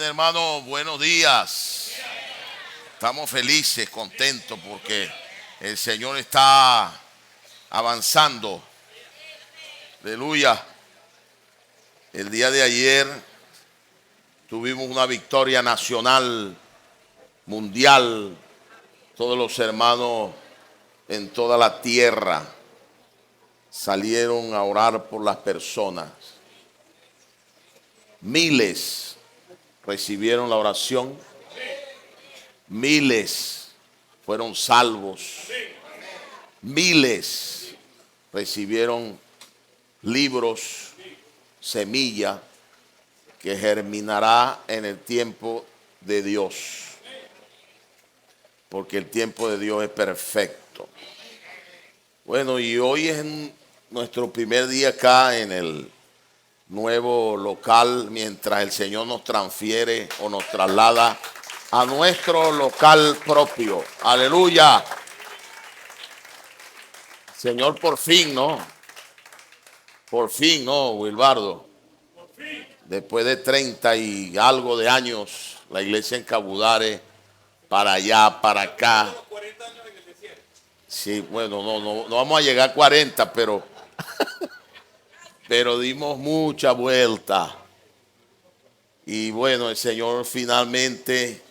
hermano, buenos días. Estamos felices, contentos porque el Señor está avanzando. Aleluya. El día de ayer tuvimos una victoria nacional, mundial. Todos los hermanos en toda la tierra salieron a orar por las personas. Miles recibieron la oración. Miles fueron salvos. Miles recibieron libros, semilla que germinará en el tiempo de Dios. Porque el tiempo de Dios es perfecto. Bueno, y hoy es nuestro primer día acá en el nuevo local, mientras el Señor nos transfiere o nos traslada a nuestro local propio. Aleluya. Señor, por fin, ¿no? Por fin, ¿no, Wilbardo? Después de 30 y algo de años, la iglesia en Cabudare, para allá, para acá. Sí, bueno, no vamos a llegar a 40, pero dimos mucha vuelta. Y bueno, el Señor finalmente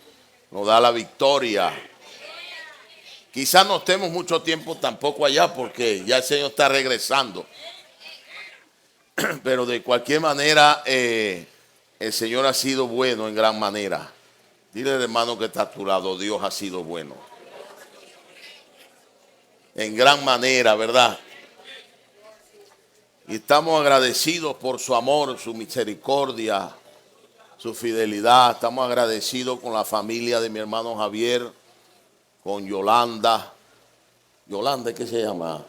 nos da la victoria. Quizás no estemos mucho tiempo tampoco allá porque ya el Señor está regresando. Pero de cualquier manera, el Señor ha sido bueno en gran manera. Dile al hermano que está a tu lado, Dios ha sido bueno. En gran manera, ¿verdad? Y estamos agradecidos por su amor, su misericordia, su fidelidad. Estamos agradecidos con la familia de mi hermano Javier, con Yolanda. Yolanda, ¿qué se llama?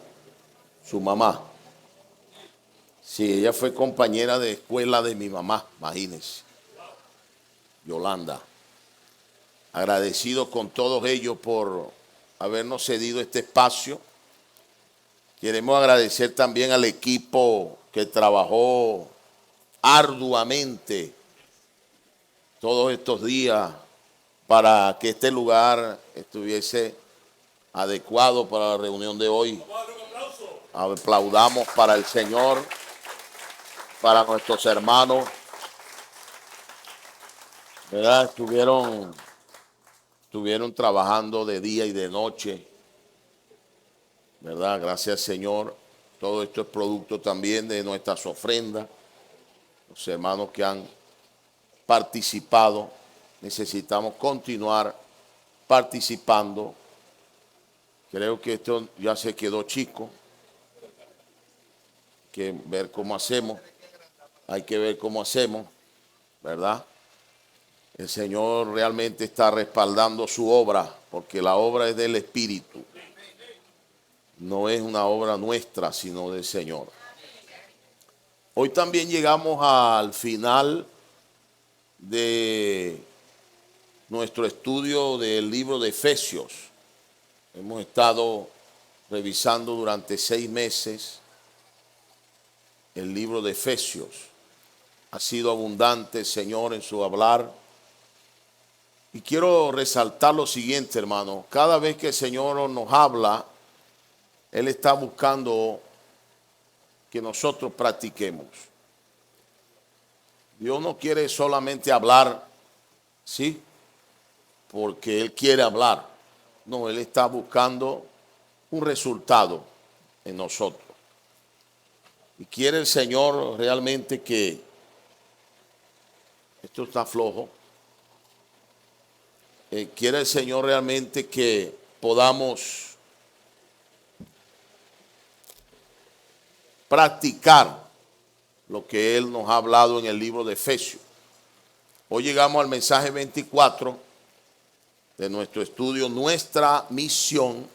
Su mamá. Sí, ella fue compañera de escuela de mi mamá, imagínense. Yolanda. Agradecidos con todos ellos por habernos cedido este espacio. Queremos agradecer también al equipo que trabajó arduamente todos estos días para que este lugar estuviese adecuado para la reunión de hoy. Aplaudamos para el Señor, para nuestros hermanos, ¿verdad? Estuvieron trabajando de día y de noche, ¿verdad? Gracias, Señor. Todo esto es producto también de nuestras ofrendas. Los hermanos que han participado, necesitamos continuar participando. Creo que esto ya se quedó chico. Hay que ver cómo hacemos. Hay que ver cómo hacemos, ¿verdad? El Señor realmente está respaldando su obra, porque la obra es del Espíritu. No es una obra nuestra, sino del Señor. Hoy también llegamos al final de nuestro estudio del libro de Efesios. Hemos estado revisando durante 6 meses el libro de Efesios. Ha sido abundante el Señor en su hablar. Y quiero resaltar lo siguiente, hermano. Cada vez que el Señor nos habla, Él está buscando que nosotros practiquemos. Dios no quiere solamente hablar, ¿sí? Porque Él quiere hablar. No, Él está buscando un resultado en nosotros. Y quiere el Señor realmente que, esto está flojo, quiere el Señor realmente que podamos practicar lo que Él nos ha hablado en el libro de Efesios. Hoy llegamos al mensaje 24 de nuestro estudio, nuestra misión.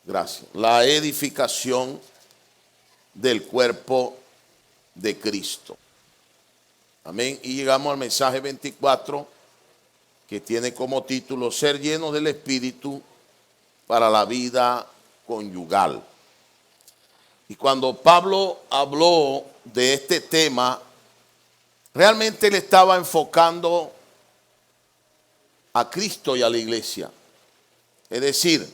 Gracias. La edificación del cuerpo de Cristo. Amén. Y llegamos al mensaje 24 que tiene como título Ser llenos del Espíritu para la vida conyugal. Y cuando Pablo habló de este tema, realmente él estaba enfocando a Cristo y a la iglesia. Es decir,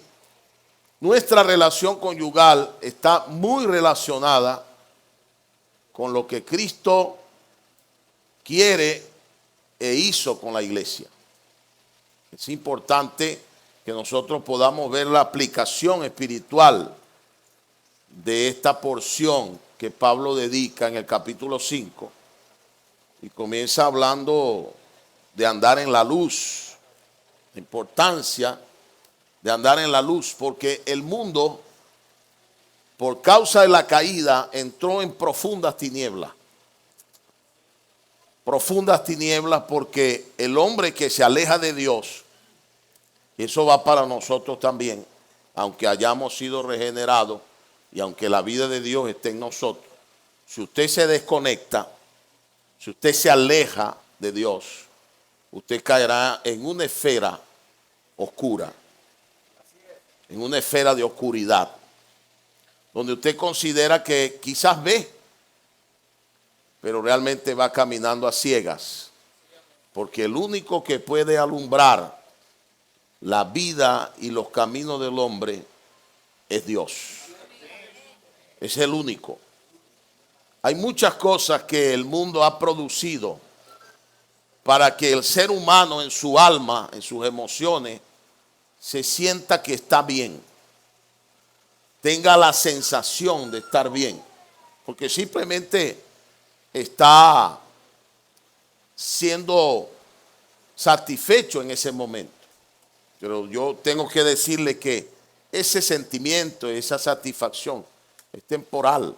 nuestra relación conyugal está muy relacionada con lo que Cristo quiere e hizo con la iglesia. Es importante que nosotros podamos ver la aplicación espiritual de esta porción que Pablo dedica en el capítulo 5 y comienza hablando de andar en la luz, la importancia de andar en la luz, porque el mundo, por causa de la caída, entró en profundas tinieblas. Profundas tinieblas porque el hombre que se aleja de Dios, y eso va para nosotros también, aunque hayamos sido regenerados y aunque la vida de Dios esté en nosotros, si usted se desconecta, si usted se aleja de Dios, usted caerá en una esfera oscura, en una esfera de oscuridad, donde usted considera que quizás ve, pero realmente va caminando a ciegas, porque el único que puede alumbrar la vida y los caminos del hombre es Dios. Es el único. Hay muchas cosas que el mundo ha producido para que el ser humano en su alma, en sus emociones, se sienta que está bien, tenga la sensación de estar bien, porque simplemente está siendo satisfecho en ese momento. Pero yo tengo que decirle que ese sentimiento, esa satisfacción es temporal.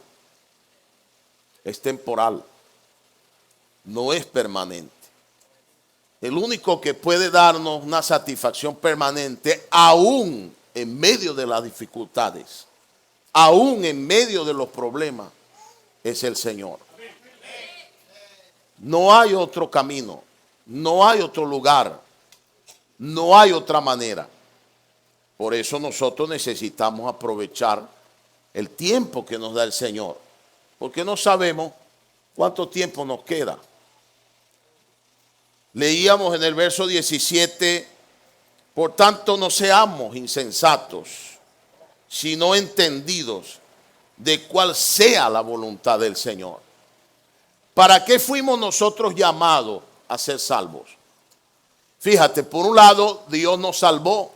Es temporal. No es permanente. El único que puede darnos una satisfacción permanente, aún en medio de las dificultades, aún en medio de los problemas, es el Señor. No hay otro camino, no hay otro lugar, no hay otra manera. Por eso nosotros necesitamos aprovechar el tiempo que nos da el Señor, porque no sabemos cuánto tiempo nos queda. Leíamos en el verso 17, por tanto no seamos insensatos, sino entendidos de cuál sea la voluntad del Señor. ¿Para qué fuimos nosotros llamados a ser salvos? Fíjate, por un lado, Dios nos salvó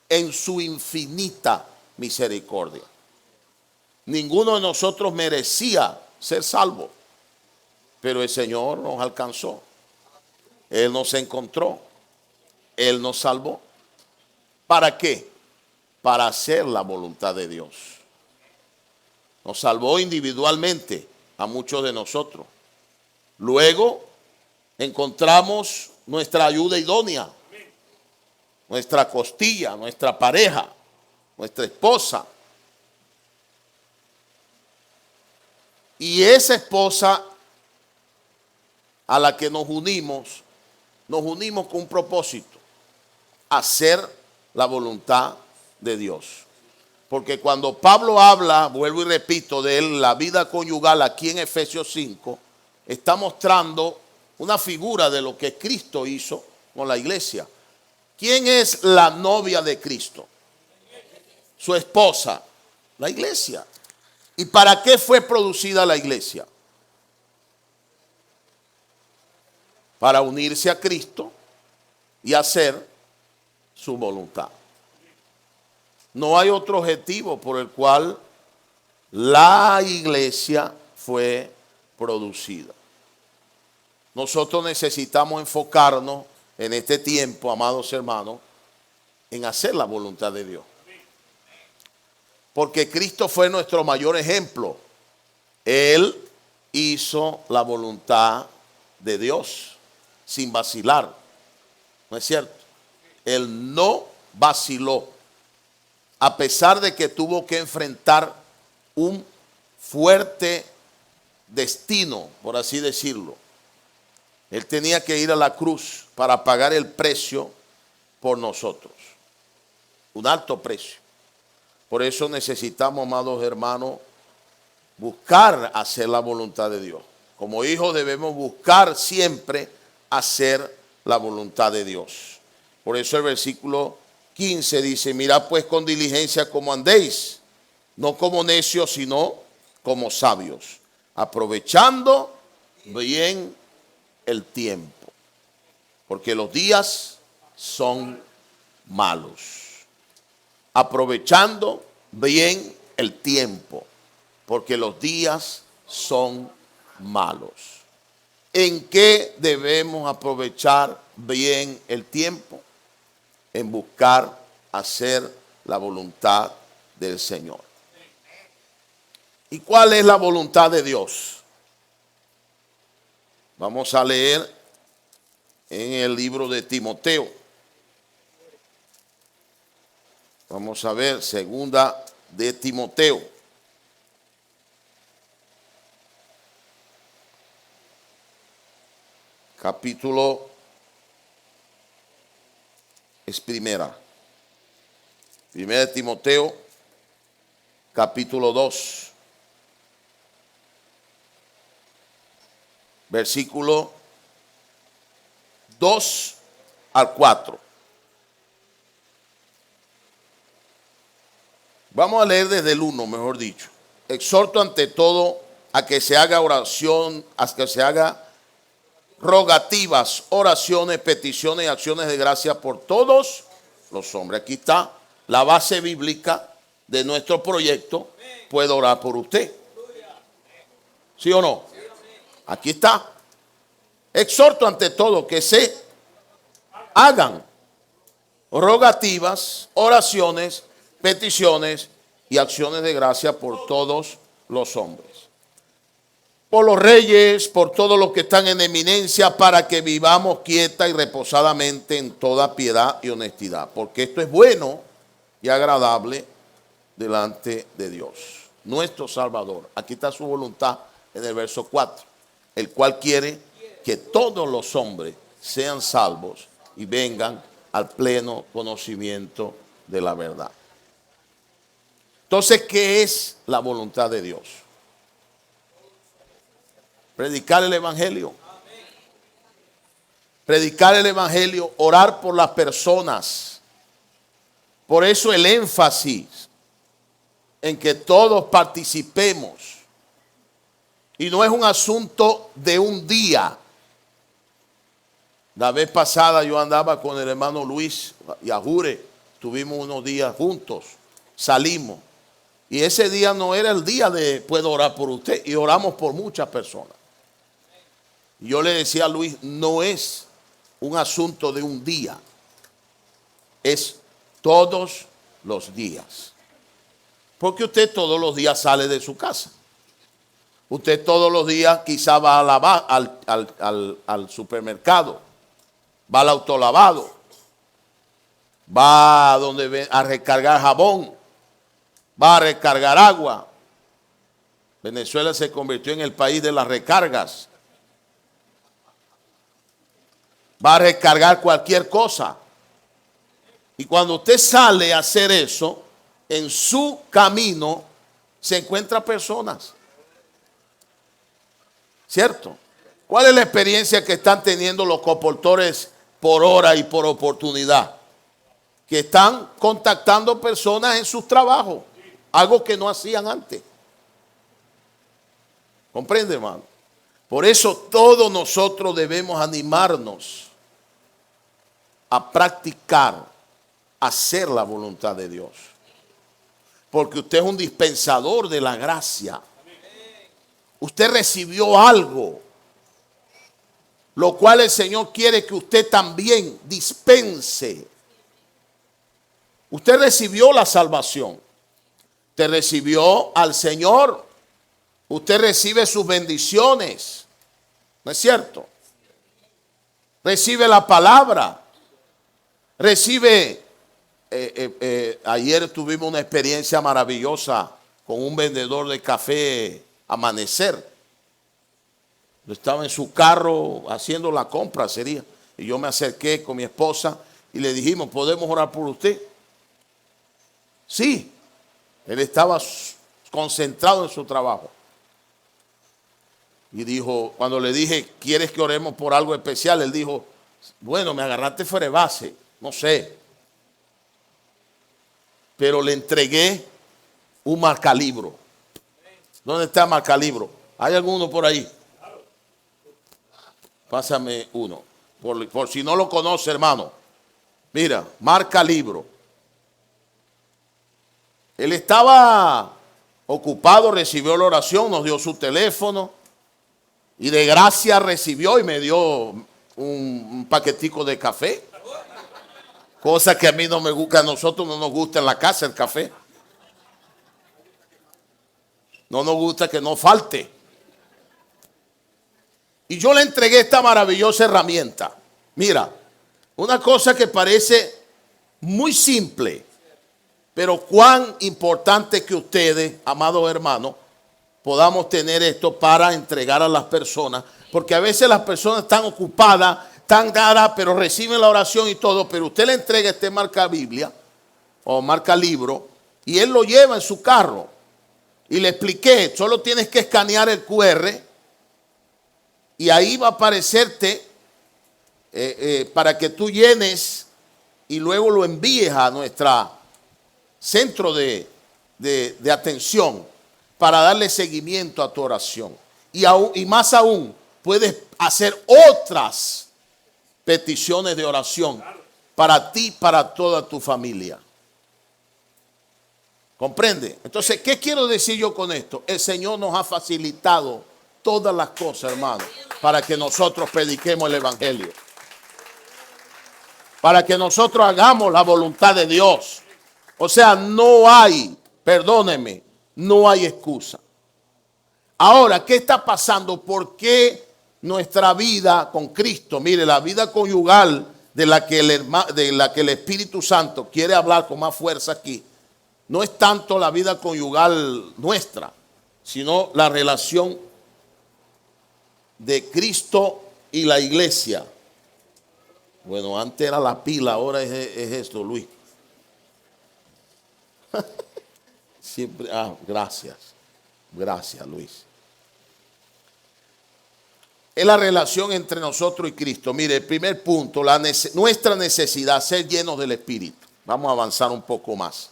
en su infinita misericordia. Ninguno de nosotros merecía ser salvo, pero el Señor nos alcanzó. Él nos encontró. Él nos salvó. ¿Para qué? Para hacer la voluntad de Dios. Nos salvó individualmente a muchos de nosotros. Luego encontramos nuestra ayuda idónea, nuestra costilla, nuestra pareja, nuestra esposa. Y esa esposa a la que nos unimos con un propósito: hacer la voluntad de Dios. Porque cuando Pablo habla, vuelvo y repito, de la vida conyugal aquí en Efesios 5, está mostrando una figura de lo que Cristo hizo con la iglesia. ¿Quién es la novia de Cristo? Su esposa, la iglesia. ¿Y para qué fue producida la iglesia? Para unirse a Cristo y hacer su voluntad. No hay otro objetivo por el cual la iglesia fue producida. Nosotros necesitamos enfocarnos en este tiempo, amados hermanos, en hacer la voluntad de Dios. Porque Cristo fue nuestro mayor ejemplo. Él hizo la voluntad de Dios sin vacilar. ¿No es cierto? Él no vaciló, a pesar de que tuvo que enfrentar un fuerte destino, por así decirlo. Él tenía que ir a la cruz para pagar el precio por nosotros. Un alto precio. Por eso necesitamos, amados hermanos, buscar hacer la voluntad de Dios. Como hijos debemos buscar siempre hacer la voluntad de Dios. Por eso el versículo 15 dice, mirad pues con diligencia cómo andéis, no como necios, sino como sabios, aprovechando bien el tiempo, porque los días son malos. Aprovechando bien el tiempo, porque los días son malos. ¿En qué debemos aprovechar bien el tiempo? En buscar hacer la voluntad del Señor. ¿Y cuál es la voluntad de Dios? Vamos a leer en el libro de Timoteo. Vamos a ver, segunda de Timoteo. Capítulo es primera. Primera de Timoteo, capítulo 2. Versículo 2 al 4. Vamos a leer desde el 1, mejor dicho. Exhorto ante todo a que se haga oración, a que se haga rogativas, oraciones, peticiones y acciones de gracia por todos los hombres. Aquí está la base bíblica de nuestro proyecto. Puedo orar por usted. ¿Sí o no? Aquí está. Exhorto ante todo que se hagan rogativas, oraciones, peticiones y acciones de gracia por todos los hombres. Por los reyes, por todos los que están en eminencia, para que vivamos quieta y reposadamente en toda piedad y honestidad. Porque esto es bueno y agradable delante de Dios, nuestro Salvador. Aquí está su voluntad en el verso 4, el cual quiere que todos los hombres sean salvos y vengan al pleno conocimiento de la verdad. Entonces, ¿qué es la voluntad de Dios? Predicar el evangelio. Predicar el evangelio, orar por las personas. Por eso el énfasis en que todos participemos. Y no es un asunto de un día. La vez pasada yo andaba con el hermano Luis y Ajure. Tuvimos unos días juntos. Salimos. Y ese día no era el día de puedo orar por usted. Y oramos por muchas personas. Yo le decía a Luis, no es un asunto de un día. Es todos los días. Porque usted todos los días sale de su casa. Usted todos los días quizá va a lavar al supermercado. Va al autolavado. Va a recargar jabón. Va a recargar agua. Venezuela se convirtió en el país de las recargas. Va a recargar cualquier cosa. Y cuando usted sale a hacer eso, en su camino se encuentran personas. ¿Cierto? ¿Cuál es la experiencia que están teniendo los colportores por hora y por oportunidad? Que están contactando personas en sus trabajos. Algo que no hacían antes. ¿Comprende, hermano? Por eso todos nosotros debemos animarnos a practicar, a hacer la voluntad de Dios. Porque usted es un dispensador de la gracia. Usted recibió algo, lo cual el Señor quiere que usted también dispense. Usted recibió la salvación. Usted recibió al Señor. Usted recibe sus bendiciones. ¿No es cierto? Recibe la palabra. Recibe, ayer tuvimos una experiencia maravillosa con un vendedor de café Amanecer. Estaba en su carro haciendo la compra, sería. Y yo me acerqué con mi esposa y le dijimos, ¿podemos orar por usted? Sí. Él estaba concentrado en su trabajo. Y dijo, cuando le dije, ¿quieres que oremos por algo especial? Él dijo, bueno, me agarraste fuera de base, no sé. Pero le entregué un marcalibro. ¿Dónde está el marcalibro? ¿Hay alguno por ahí? Pásame uno. Por si no lo conoce, hermano. Mira, marcalibro. Él estaba ocupado, recibió la oración, nos dio su teléfono y de gracia recibió y me dio un paquetico de café. Cosa que a mí no me gusta, a nosotros no nos gusta en la casa el café. No nos gusta que no falte. Y yo le entregué esta maravillosa herramienta. Mira, una cosa que parece muy simple, pero cuán importante que ustedes, amados hermanos, podamos tener esto para entregar a las personas. Porque a veces las personas están ocupadas, están dadas, pero reciben la oración y todo. Pero usted le entrega este marca Biblia o marca libro y él lo lleva en su carro. Y le expliqué, solo tienes que escanear el QR y ahí va a aparecerte para que tú llenes y luego lo envíes a nuestro centro de atención para darle seguimiento a tu oración. Y más aún, puedes hacer otras peticiones de oración para ti, para toda tu familia. ¿Comprende? Entonces, ¿qué quiero decir yo con esto? El Señor nos ha facilitado todas las cosas, hermano, para que nosotros prediquemos el Evangelio. Para que nosotros hagamos la voluntad de Dios. O sea, no hay, perdóneme, no hay excusa. Ahora, ¿qué está pasando? ¿Por qué nuestra vida con Cristo, mire, la vida conyugal de la que el Espíritu Santo quiere hablar con más fuerza aquí, no es tanto la vida conyugal nuestra, sino la relación de Cristo y la iglesia? Bueno, antes era la pila, ahora es esto, Luis. Siempre, gracias. Gracias, Luis. Es la relación entre nosotros y Cristo. Mire, el primer punto, nuestra necesidad, ser llenos del Espíritu. Vamos a avanzar un poco más.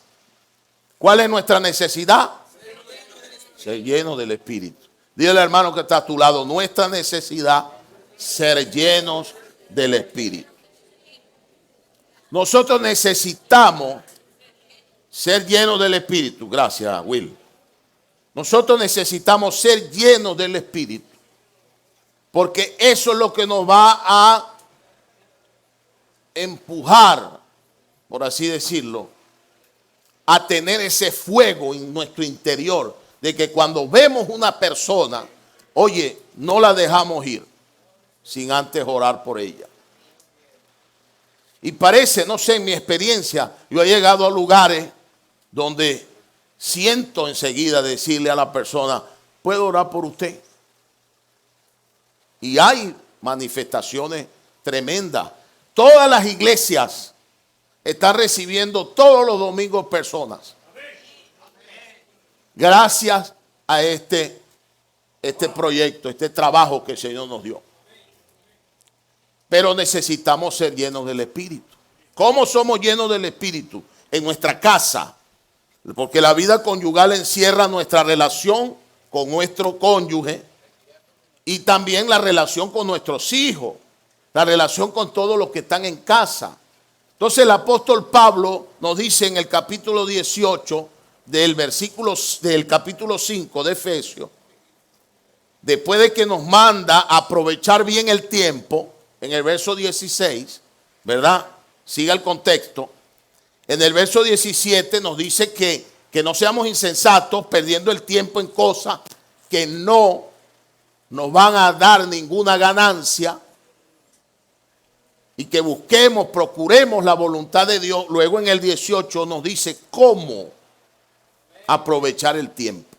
¿Cuál es nuestra necesidad? Ser llenos del Espíritu. Dile al hermano que está a tu lado, nuestra necesidad, ser llenos del Espíritu. Nosotros necesitamos ser llenos del Espíritu. Gracias, Will. Nosotros necesitamos ser llenos del Espíritu. Porque eso es lo que nos va a empujar, por así decirlo, a tener ese fuego en nuestro interior. De que cuando vemos una persona, oye, no la dejamos ir sin antes orar por ella. Y parece, no sé, en mi experiencia, yo he llegado a lugares donde siento enseguida decirle a la persona, ¿puedo orar por usted? Y hay manifestaciones tremendas. Todas las iglesias están recibiendo todos los domingos personas. Gracias a este proyecto, este trabajo que el Señor nos dio. Pero necesitamos ser llenos del Espíritu. ¿Cómo somos llenos del Espíritu? En nuestra casa. Porque la vida conyugal encierra nuestra relación con nuestro cónyuge y también la relación con nuestros hijos, la relación con todos los que están en casa. Entonces el apóstol Pablo nos dice en el capítulo 18 del capítulo 5 de Efesios, después de que nos manda a aprovechar bien el tiempo, en el verso 16, ¿verdad? Siga el contexto. En el verso 17 nos dice que no seamos insensatos, perdiendo el tiempo en cosas que no nos van a dar ninguna ganancia, y que busquemos, procuremos la voluntad de Dios. Luego en el 18 nos dice cómo aprovechar el tiempo.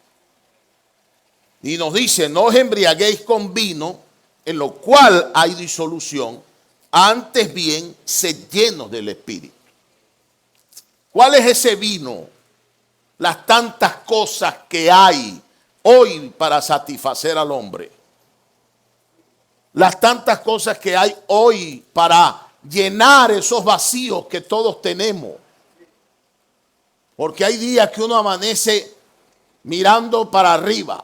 Y nos dice, no os embriaguéis con vino, en lo cual hay disolución, antes bien, sed llenos del Espíritu. ¿Cuál es ese vino? Las tantas cosas que hay hoy para satisfacer al hombre. las tantas cosas que hay hoy para llenar esos vacíos que todos tenemos. Porque hay días que uno amanece mirando para arriba.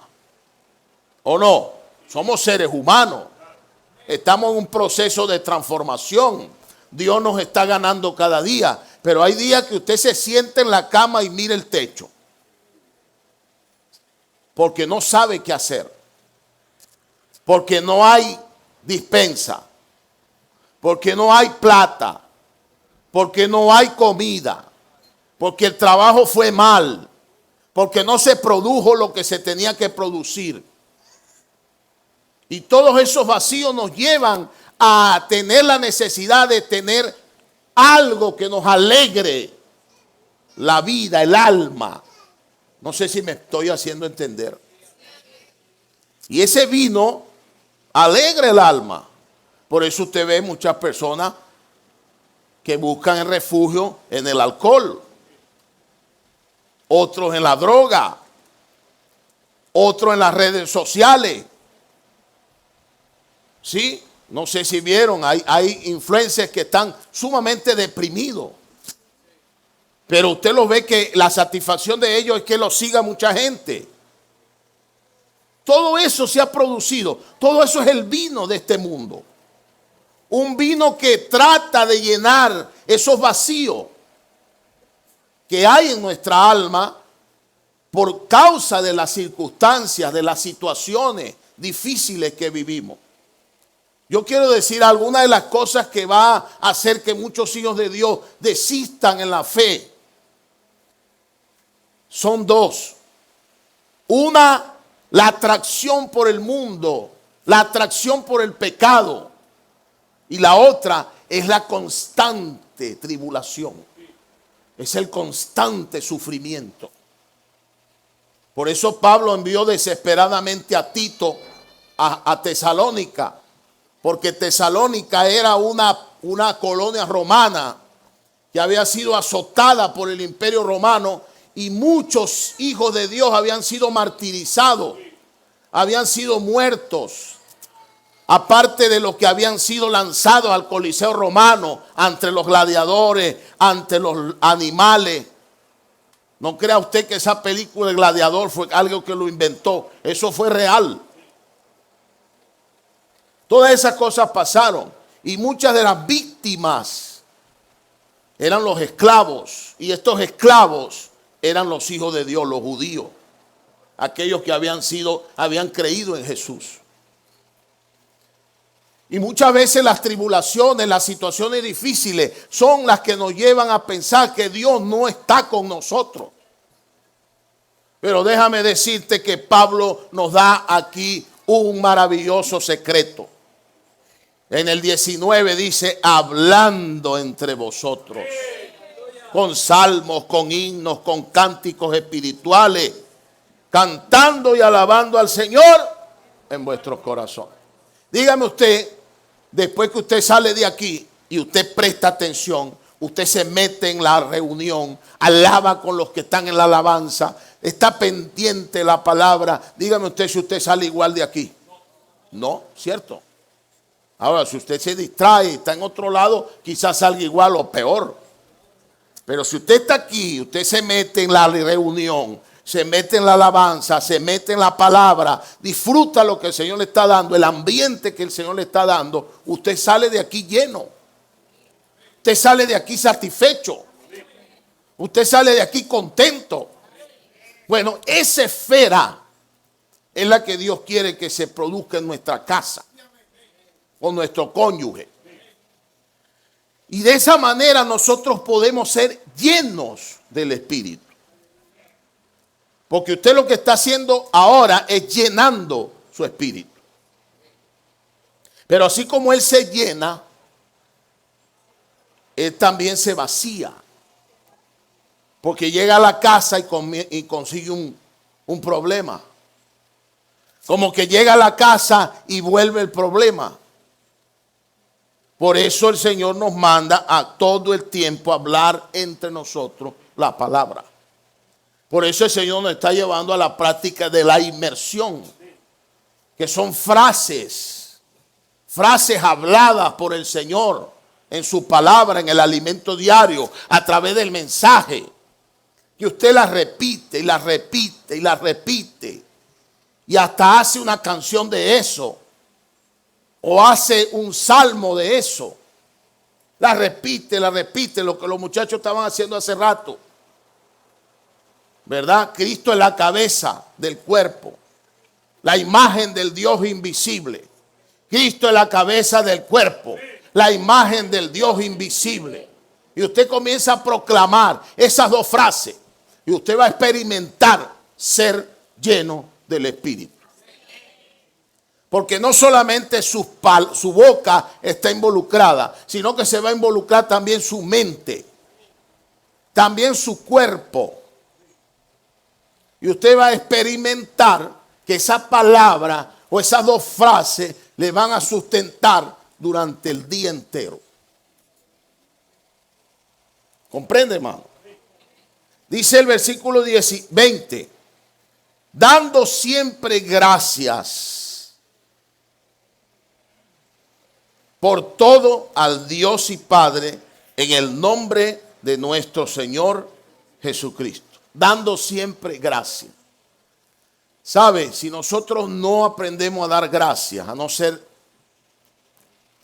¿O no? Somos seres humanos. Estamos en un proceso de transformación. Dios nos está ganando cada día. Pero hay días que usted se siente en la cama y mira el techo. Porque no sabe qué hacer. Porque no hay dispensa. Porque no hay plata. Porque no hay comida. Porque el trabajo fue mal. Porque no se produjo lo que se tenía que producir. Y todos esos vacíos nos llevan a tener la necesidad de tener algo que nos alegre la vida, el alma. No sé si me estoy haciendo entender. Y ese vino alegra el alma. Por eso usted ve muchas personas que buscan el refugio en el alcohol, otros en la droga, otros en las redes sociales. Sí, no sé si vieron, hay influencers que están sumamente deprimidos. Pero usted lo ve que la satisfacción de ellos es que los siga mucha gente. Todo eso se ha producido. Todo eso es el vino de este mundo. Un vino que trata de llenar esos vacíos que hay en nuestra alma por causa de las circunstancias, de las situaciones difíciles que vivimos. Yo quiero decir, algunas de las cosas que va a hacer que muchos hijos de Dios desistan en la fe son dos. Una, la atracción por el mundo, la atracción por el pecado. Y la otra es la constante tribulación. Es el constante sufrimiento. Por eso Pablo envió desesperadamente a Tito a Tesalónica. Porque Tesalónica era una colonia romana que había sido azotada por el imperio romano y muchos hijos de Dios habían sido martirizados, habían sido muertos, aparte de los que habían sido lanzados al Coliseo romano, ante los gladiadores, ante los animales. No crea usted que esa película de Gladiador fue algo que lo inventó, eso fue real. Todas esas cosas pasaron y muchas de las víctimas eran los esclavos, y estos esclavos eran los hijos de Dios, los judíos, aquellos que habían creído en Jesús. Y muchas veces las tribulaciones, las situaciones difíciles son las que nos llevan a pensar que Dios no está con nosotros. Pero déjame decirte que Pablo nos da aquí un maravilloso secreto. En el 19 dice, hablando entre vosotros, con salmos, con himnos, con cánticos espirituales, cantando y alabando al Señor en vuestros corazones. Dígame usted, después que usted sale de aquí y usted presta atención, usted se mete en la reunión, alaba con los que están en la alabanza, está pendiente de la palabra. Dígame usted si usted sale igual de aquí. No, ¿cierto? Ahora, si usted se distrae, está en otro lado, quizás salga igual o peor. Pero si usted está aquí, usted se mete en la reunión, se mete en la alabanza, se mete en la palabra, disfruta lo que el Señor le está dando, el ambiente que el Señor le está dando, usted sale de aquí lleno. Usted sale de aquí satisfecho. Usted sale de aquí contento. Bueno, esa esfera es la que Dios quiere que se produzca en nuestra casa, con nuestro cónyuge. Y de esa manera nosotros podemos ser llenos del Espíritu. Porque usted lo que está haciendo ahora es llenando su espíritu. Pero así como él se llena, él también se vacía. Porque llega a la casa y consigue un problema. Como que llega a la casa y vuelve el problema. Por eso el Señor nos manda a todo el tiempo hablar entre nosotros la palabra. Por eso el Señor nos está llevando a la práctica de la inmersión, que son frases frases habladas por el Señor en su palabra, en el alimento diario, a través del mensaje, que usted las repite y las repite y las repite, y hasta hace una canción de eso, o hace un salmo de eso. La repite, lo que los muchachos estaban haciendo hace rato. ¿Verdad? Cristo es la cabeza del cuerpo, la imagen del Dios invisible. Cristo es la cabeza del cuerpo, la imagen del Dios invisible. Y usted comienza a proclamar esas dos frases y usted va a experimentar ser lleno del Espíritu. Porque no solamente su boca está involucrada, sino que se va a involucrar también su mente, también su cuerpo. Y usted va a experimentar que esa palabra o esas dos frases le van a sustentar durante el día entero. ¿Comprende, hermano? Dice el versículo 20, dando siempre gracias por todo al Dios y Padre en el nombre de nuestro Señor Jesucristo. Dando siempre gracias. ¿Sabe? Si nosotros no aprendemos a dar gracias, a no ser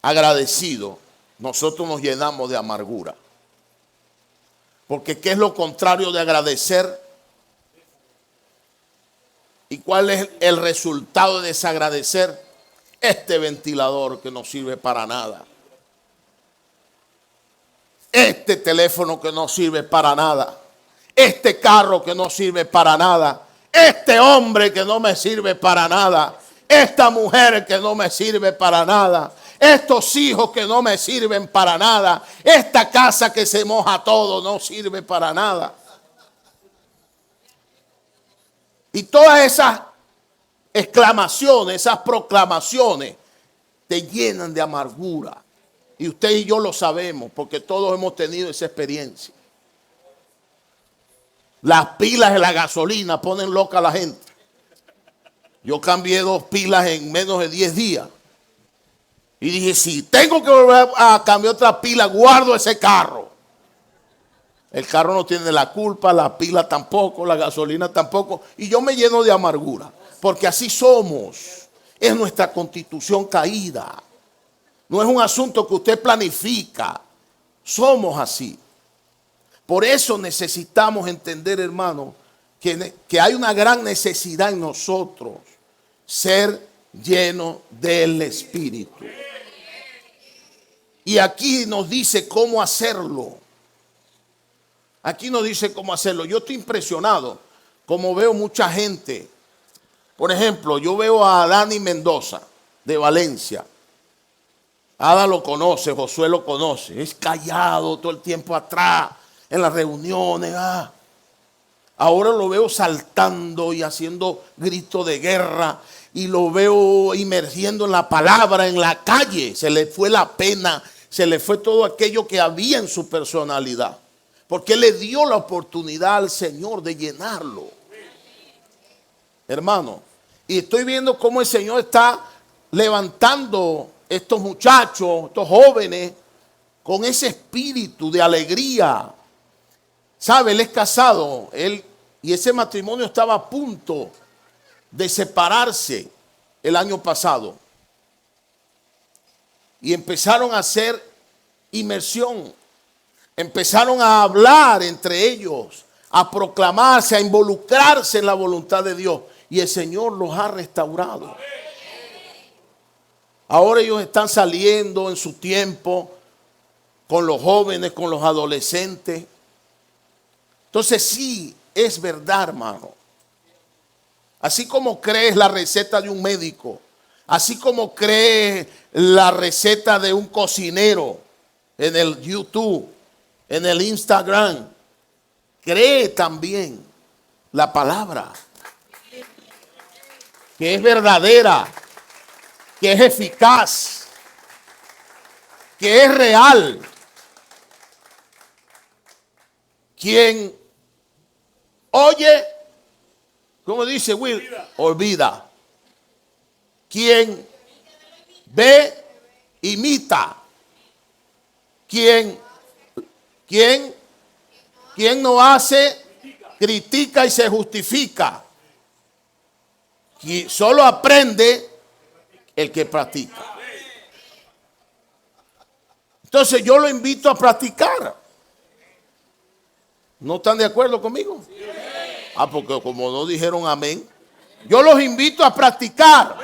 agradecidos, nosotros nos llenamos de amargura. Porque ¿qué es lo contrario de agradecer? ¿Y cuál es el resultado de desagradecer? Este ventilador que no sirve para nada. Este teléfono que no sirve para nada. Este carro que no sirve para nada. Este hombre que no me sirve para nada. Esta mujer que no me sirve para nada. Estos hijos que no me sirven para nada. Esta casa que se moja todo no sirve para nada. Y todas esas exclamaciones, esas proclamaciones te llenan de amargura. Y usted y yo lo sabemos porque todos hemos tenido esa experiencia. Las pilas de la gasolina ponen loca a la gente. Yo cambié 2 pilas en menos de 10 días. Y dije, si tengo que volver a cambiar otra pila, guardo ese carro. El carro no tiene la culpa, la pila tampoco, la gasolina tampoco. Y yo me lleno de amargura. Porque así somos. Es nuestra constitución caída. No es un asunto que usted planifica. Somos así. Por eso necesitamos entender, hermano, que hay una gran necesidad en nosotros. Ser lleno del Espíritu. Y aquí nos dice cómo hacerlo. Aquí nos dice cómo hacerlo. Yo estoy impresionado como veo mucha gente. Por ejemplo, yo veo a Dani Mendoza de Valencia. Ada lo conoce, Josué lo conoce. Es callado todo el tiempo atrás en las reuniones. Ahora lo veo saltando y haciendo gritos de guerra. Y lo veo emergiendo en la palabra, en la calle. Se le fue la pena, se le fue todo aquello que había en su personalidad. Porque le dio la oportunidad al Señor de llenarlo. Hermano, y estoy viendo cómo el Señor está levantando estos muchachos, estos jóvenes, con ese espíritu de alegría. ¿Sabe? Él es casado, y ese matrimonio estaba a punto de separarse el año pasado. Y empezaron a hacer inmersión. Empezaron a hablar entre ellos, a proclamarse, a involucrarse en la voluntad de Dios. Y el Señor los ha restaurado. Ahora ellos están saliendo en su tiempo con los jóvenes, con los adolescentes. Entonces sí, es verdad, hermano. Así como crees la receta de un médico, así como crees la receta de un cocinero en el YouTube, en el Instagram, cree también la palabra, que es verdadera, que es eficaz, que es real. Quien oye, ¿cómo dice Will? Olvida. Quien ve, imita. ¿Quién no hace, critica y se justifica? Y solo aprende el que practica. Entonces yo lo invito a practicar. ¿No están de acuerdo conmigo? Ah, porque como no dijeron amén, yo los invito a practicar.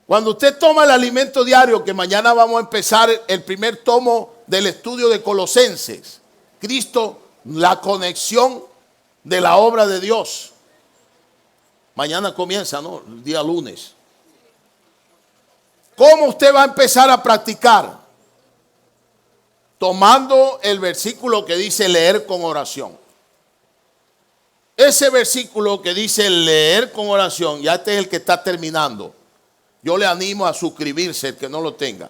Cuando usted toma el alimento diario, que mañana vamos a empezar el primer tomo del estudio de Colosenses, Cristo, la conexión de la obra de Dios. Mañana comienza, ¿no? El día lunes. ¿Cómo usted va a empezar a practicar? Tomando el versículo que dice leer con oración. Ese versículo que dice leer con oración, ya este es el que está terminando. Yo le animo a suscribirse, el que no lo tenga.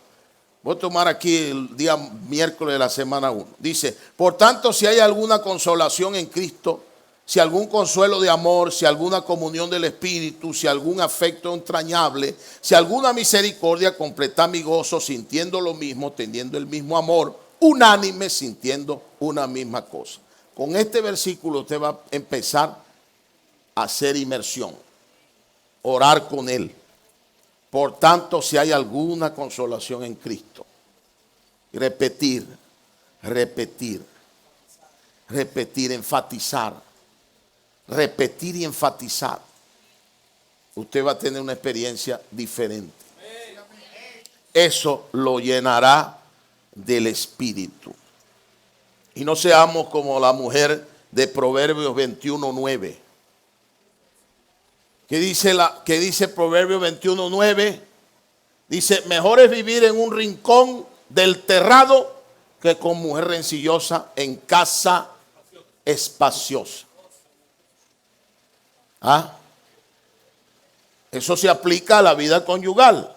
Voy a tomar aquí el día miércoles de la semana 1. Dice, por tanto, si hay alguna consolación en Cristo, si algún consuelo de amor, si alguna comunión del Espíritu, si algún afecto entrañable, si alguna misericordia, completad mi gozo, sintiendo lo mismo, teniendo el mismo amor, unánime, sintiendo una misma cosa. Con este versículo usted va a empezar a hacer inmersión, orar con él. Por tanto, si hay alguna consolación en Cristo, repetir, enfatizar, repetir y enfatizar, usted va a tener una experiencia diferente. Eso lo llenará del Espíritu. Y no seamos como la mujer de Proverbios 21:9. ¿Qué dice Proverbios 21:9? Dice, mejor es vivir en un rincón del terrado que con mujer rencillosa en casa espaciosa. ¿Ah? Eso se aplica a la vida conyugal.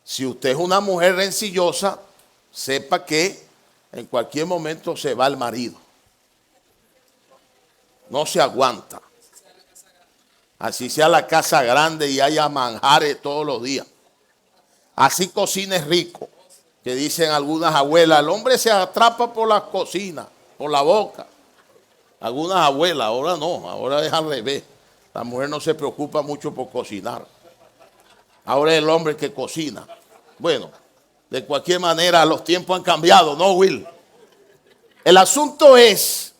Si usted es una mujer rencillosa, sepa que en cualquier momento se va el marido. No se aguanta. Así sea la casa grande y haya manjares todos los días. Así cocines rico. Que dicen algunas abuelas, el hombre se atrapa por la cocina, por la boca. Algunas abuelas, ahora no, ahora es al revés. La mujer no se preocupa mucho por cocinar. Ahora es el hombre que cocina. Bueno, de cualquier manera los tiempos han cambiado, ¿no, Will? El asunto es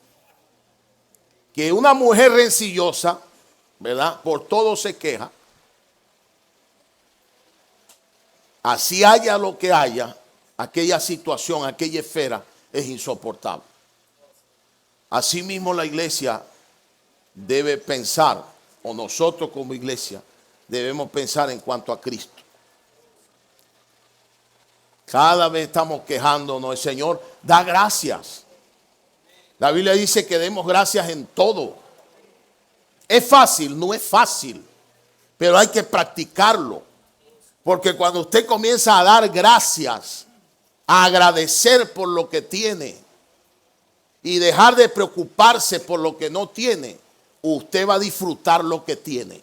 que una mujer rencillosa, ¿verdad? Por todo se queja. Así haya lo que haya, aquella situación, aquella esfera es insoportable. Asimismo la iglesia debe pensar, o nosotros como iglesia debemos pensar en cuanto a Cristo. Cada vez estamos quejándonos, el Señor da gracias. La Biblia dice que demos gracias en todo. ¿Es fácil? No es fácil, pero hay que practicarlo. Porque cuando usted comienza a dar gracias, a agradecer por lo que tiene y dejar de preocuparse por lo que no tiene, usted va a disfrutar lo que tiene.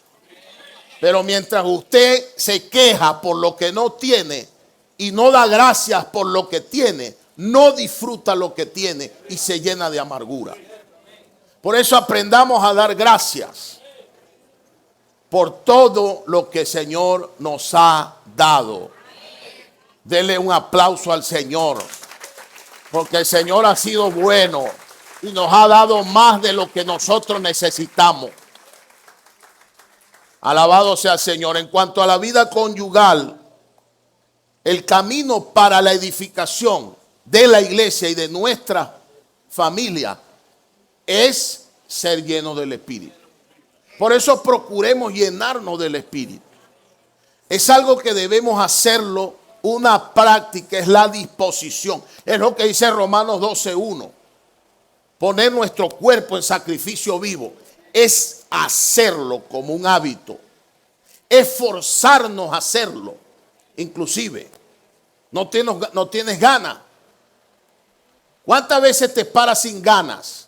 Pero mientras usted se queja por lo que no tiene y no da gracias por lo que tiene, no disfruta lo que tiene y se llena de amargura. Por eso aprendamos a dar gracias por todo lo que el Señor nos ha dado. Dele un aplauso al Señor, porque el Señor ha sido bueno y nos ha dado más de lo que nosotros necesitamos. Alabado sea el Señor. En cuanto a la vida conyugal, el camino para la edificación de la iglesia y de nuestra familia es ser lleno del Espíritu. Por eso procuremos llenarnos del Espíritu. Es algo que debemos hacerlo, una práctica, es la disposición. Es lo que dice Romanos 12:1. Poner nuestro cuerpo en sacrificio vivo es hacerlo como un hábito. Es forzarnos a hacerlo. Inclusive, no tienes ganas. ¿Cuántas veces te paras sin ganas?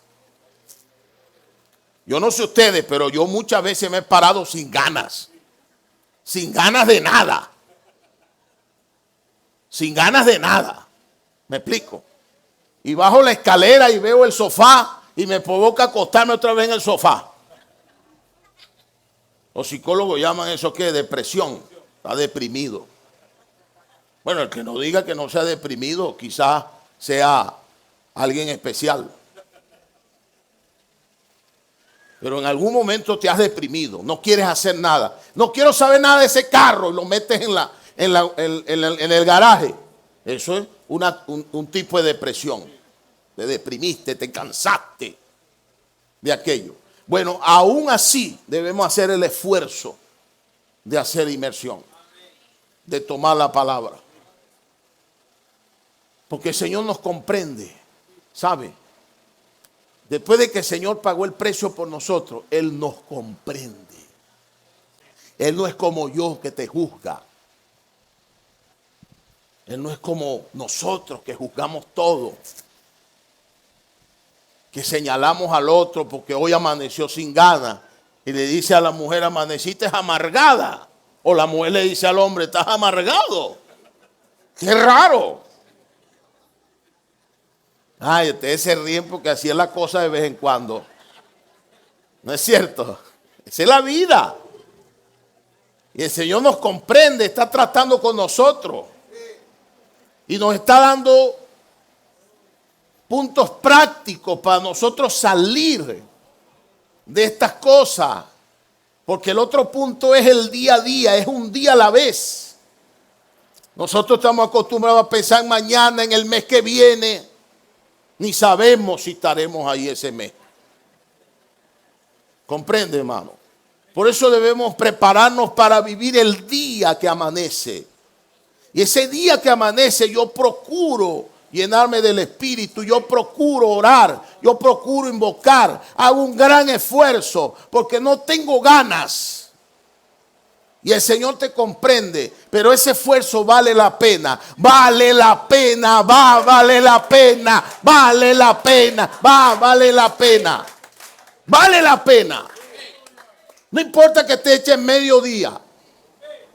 Yo no sé ustedes, pero yo muchas veces me he parado sin ganas. Sin ganas de nada. sin ganas de nada. ¿Me explico? Y bajo la escalera y veo el sofá y me provoca acostarme otra vez en el sofá. Los psicólogos llaman eso ¿qué? Depresión. Está deprimido. Bueno, el que no diga que no sea deprimido, quizás sea alguien especial. Pero en algún momento te has deprimido, no quieres hacer nada. No quiero saber nada de ese carro y lo metes en el garaje. Eso es un tipo de depresión. Te deprimiste, te cansaste de aquello. Bueno, aún así debemos hacer el esfuerzo de hacer inmersión, de tomar la palabra. Porque el Señor nos comprende, ¿sabe? Después de que el Señor pagó el precio por nosotros, Él nos comprende. Él no es como yo que te juzga. Él no es como nosotros que juzgamos todo. Que señalamos al otro porque hoy amaneció sin ganas. Y le dice a la mujer, amaneciste amargada. O la mujer le dice al hombre, estás amargado. Qué raro. Ay, ustedes se ríen porque así es la cosa de vez en cuando. ¿No es cierto? Esa es la vida. Y el Señor nos comprende, está tratando con nosotros. Y nos está dando puntos prácticos para nosotros salir de estas cosas. Porque el otro punto es el día a día, es un día a la vez. Nosotros estamos acostumbrados a pensar mañana, en el mes que viene. Ni sabemos si estaremos ahí ese mes. ¿Comprende, hermano? Por eso debemos prepararnos para vivir el día que amanece. Y ese día que amanece yo procuro llenarme del Espíritu, yo procuro orar, yo procuro invocar, hago un gran esfuerzo porque no tengo ganas. Y el Señor te comprende, pero ese esfuerzo vale la pena, vale la pena, vale la pena, vale la pena, vale la pena, vale la pena. No importa que te echen mediodía,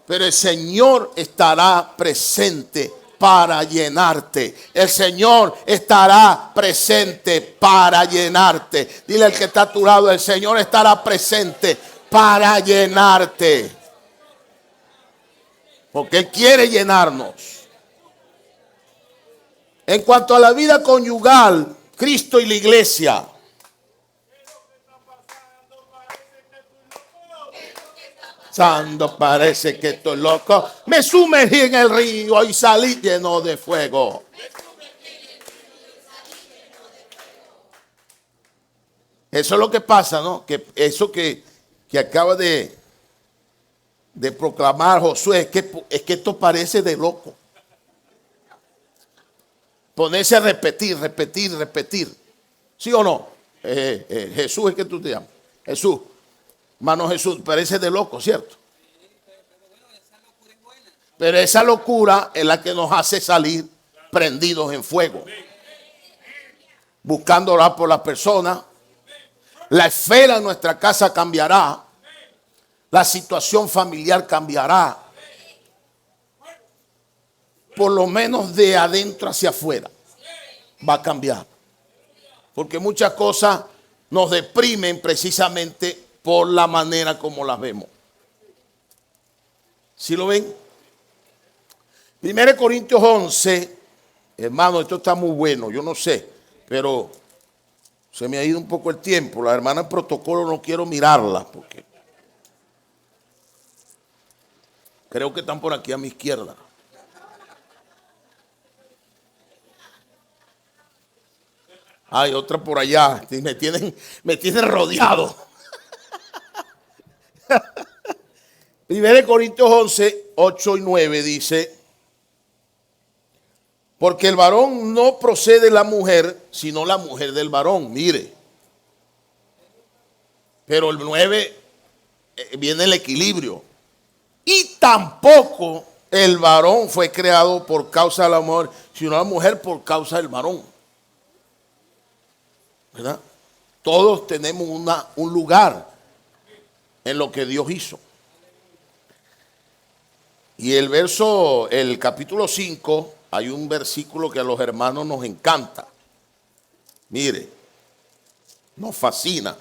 pero el Señor estará presente para llenarte. El Señor estará presente para llenarte. Dile al que está a tu lado, el Señor estará presente para llenarte. Porque Él quiere llenarnos. En cuanto a la vida conyugal, Cristo y la iglesia. Santo, parece que estoy loco. Me sumergí en el río y salí lleno de fuego. Eso es lo que pasa, ¿no? Que eso que acaba de proclamar Josué, es que esto parece de loco. Ponerse a repetir. ¿Sí o no? Jesús, es que tú te llamas. Jesús. Hermano Jesús, parece de loco, ¿cierto? Pero esa locura es la que nos hace salir prendidos en fuego. Buscando orar por las personas. La esfera en nuestra casa cambiará. La situación familiar cambiará. Por lo menos de adentro hacia afuera va a cambiar. Porque muchas cosas nos deprimen precisamente por la manera como las vemos. ¿Sí lo ven? 1 Corintios 11, hermano, esto está muy bueno, yo no sé, pero se me ha ido un poco el tiempo. La hermana en protocolo no quiero mirarla porque creo que están por aquí a mi izquierda. Hay otra por allá, me tienen rodeado. 1 Corintios 11, 8 y 9 dice: porque el varón no procede de la mujer, sino la mujer del varón. Mire. Pero el 9 viene el equilibrio. Y tampoco el varón fue creado por causa de la mujer, sino la mujer por causa del varón. ¿Verdad? Todos tenemos un lugar en lo que Dios hizo. Y el capítulo 5, hay un versículo que a los hermanos nos encanta. Mire, nos fascina.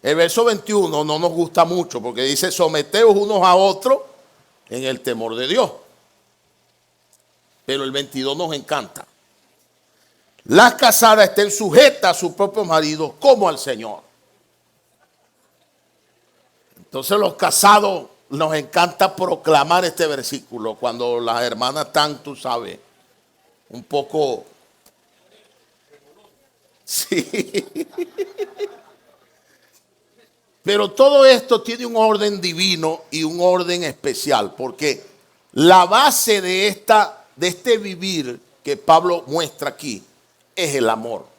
El verso 21 no nos gusta mucho porque dice: someteos unos a otros en el temor de Dios. Pero el 22 nos encanta. Las casadas estén sujetas a su propio marido como al Señor. Entonces los casados nos encanta proclamar este versículo cuando las hermanas están, tú sabes, un poco... Sí. Pero todo esto tiene un orden divino y un orden especial, porque la base de este vivir que Pablo muestra aquí es el amor.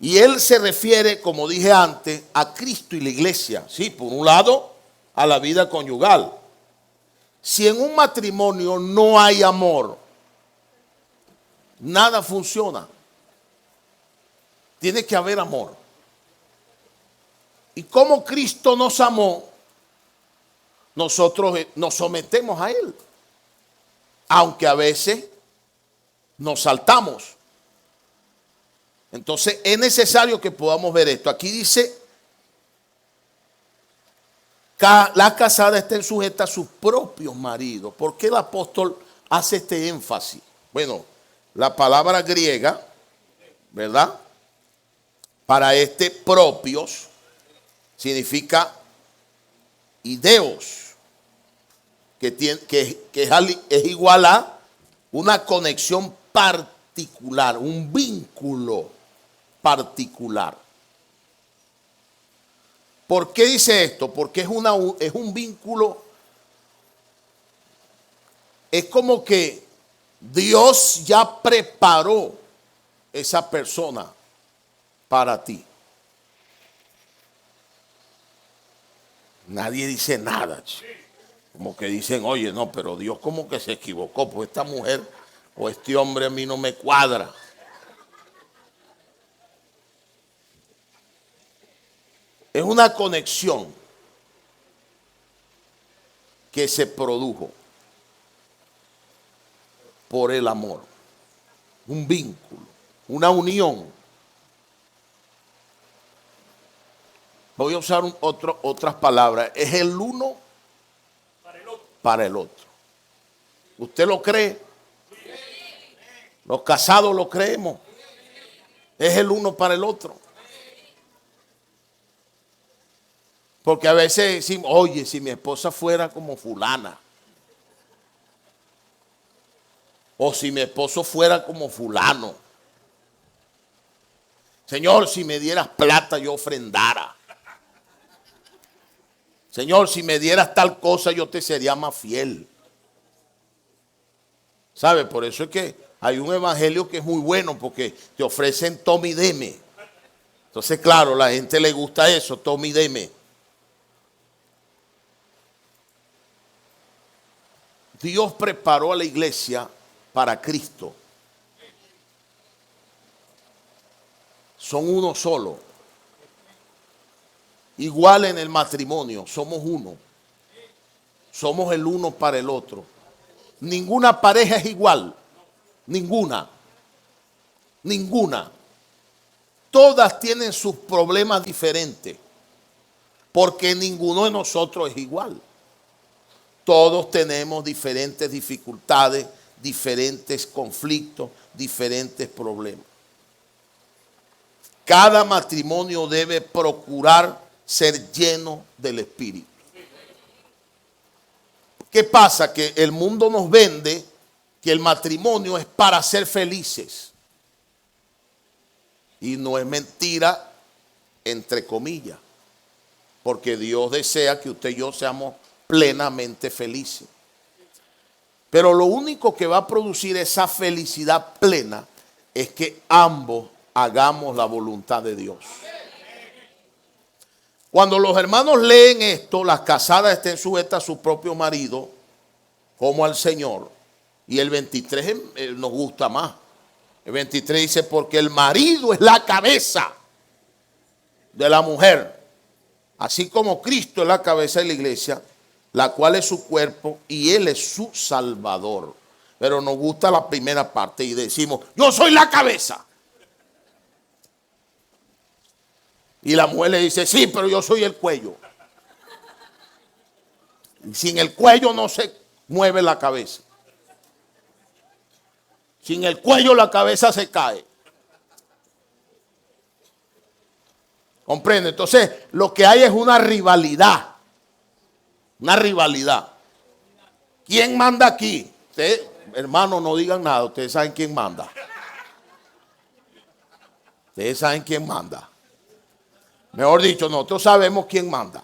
Y él se refiere, como dije antes, a Cristo y la iglesia. Sí, por un lado, a la vida conyugal. Si en un matrimonio no hay amor, nada funciona. Tiene que haber amor. Y como Cristo nos amó, nosotros nos sometemos a Él. Aunque a veces nos saltamos. Entonces es necesario que podamos ver esto. Aquí dice: las casadas estén sujetas a sus propios maridos. ¿Por qué el apóstol hace este énfasis? Bueno, la palabra griega, ¿verdad?, para propios, significa ideos, que es igual a una conexión particular, un vínculo particular. ¿Por qué dice esto? Porque es un vínculo, es como que Dios ya preparó esa persona para ti. Nadie dice nada, como que dicen: oye, no, pero Dios como que se equivocó, pues esta mujer o este hombre a mí no me cuadra. Es una conexión que se produjo por el amor, un vínculo, una unión. Voy a usar otras palabras. Es el uno para el otro. ¿Usted lo cree? Los casados lo creemos. Es el uno para el otro. Porque a veces decimos: oye, si mi esposa fuera como fulana, o si mi esposo fuera como fulano, Señor, si me dieras plata yo ofrendara. Señor, si me dieras tal cosa yo te sería más fiel. ¿Sabe? Por eso es que hay un evangelio que es muy bueno, porque te ofrecen tome y deme. Entonces, claro, a la gente le gusta eso, tome y deme. Dios preparó a la iglesia para Cristo. Son uno solo. Igual en el matrimonio, somos uno. Somos el uno para el otro. Ninguna pareja es igual. Ninguna. Ninguna. Todas tienen sus problemas diferentes. Porque ninguno de nosotros es igual. Todos tenemos diferentes dificultades, diferentes conflictos, diferentes problemas. Cada matrimonio debe procurar ser lleno del Espíritu. ¿Qué pasa? Que el mundo nos vende que el matrimonio es para ser felices. Y no es mentira, entre comillas. Porque Dios desea que usted y yo seamos plenamente felices. Pero lo único que va a producir esa felicidad plena es que ambos hagamos la voluntad de Dios. Cuando los hermanos leen esto: las casadas estén sujetas a su propio marido como al Señor. Y el 23 nos gusta más. El 23 dice: porque el marido es la cabeza de la mujer. Así como Cristo es la cabeza de la iglesia, la cual es su cuerpo y Él es su Salvador. Pero nos gusta la primera parte y decimos, yo soy la cabeza. Y la mujer le dice, sí, pero yo soy el cuello. Y sin el cuello no se mueve la cabeza. Sin el cuello la cabeza se cae. ¿Comprende? Entonces, lo que hay es una rivalidad. Una rivalidad. ¿Quién manda aquí? Ustedes, hermanos, no digan nada. Ustedes saben quién manda. Ustedes saben quién manda. Mejor dicho, nosotros sabemos quién manda.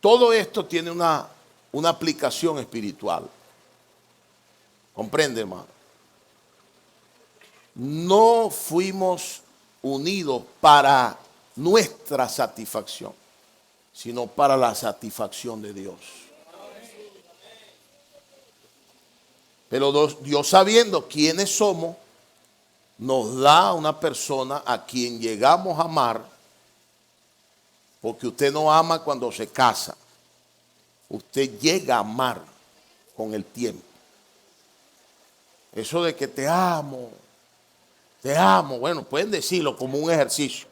Todo esto tiene una aplicación espiritual. ¿Comprende, hermano? No fuimos unidos para nuestra satisfacción, sino para la satisfacción de Dios. Pero Dios, sabiendo quiénes somos, nos da una persona a quien llegamos a amar, porque usted no ama cuando se casa, usted llega a amar con el tiempo. Eso de que te amo, bueno, pueden decirlo como un ejercicio.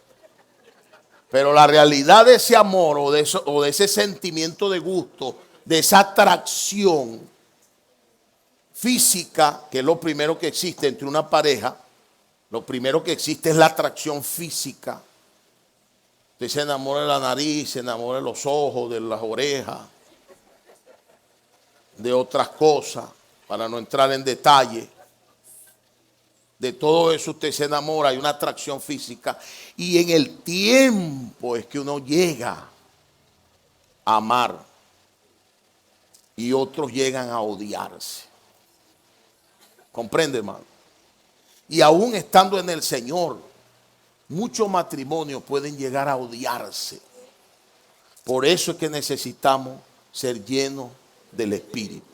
Pero la realidad de ese amor o de ese sentimiento de gusto, de esa atracción física, que es lo primero que existe entre una pareja, lo primero que existe es la atracción física. Usted se enamora de la nariz, se enamora de los ojos, de las orejas, de otras cosas, para no entrar en detalle. De todo eso usted se enamora, hay una atracción física. Y en el tiempo es que uno llega a amar. Y otros llegan a odiarse. ¿Comprende, hermano? Y aún estando en el Señor, muchos matrimonios pueden llegar a odiarse. Por eso es que necesitamos ser llenos del Espíritu.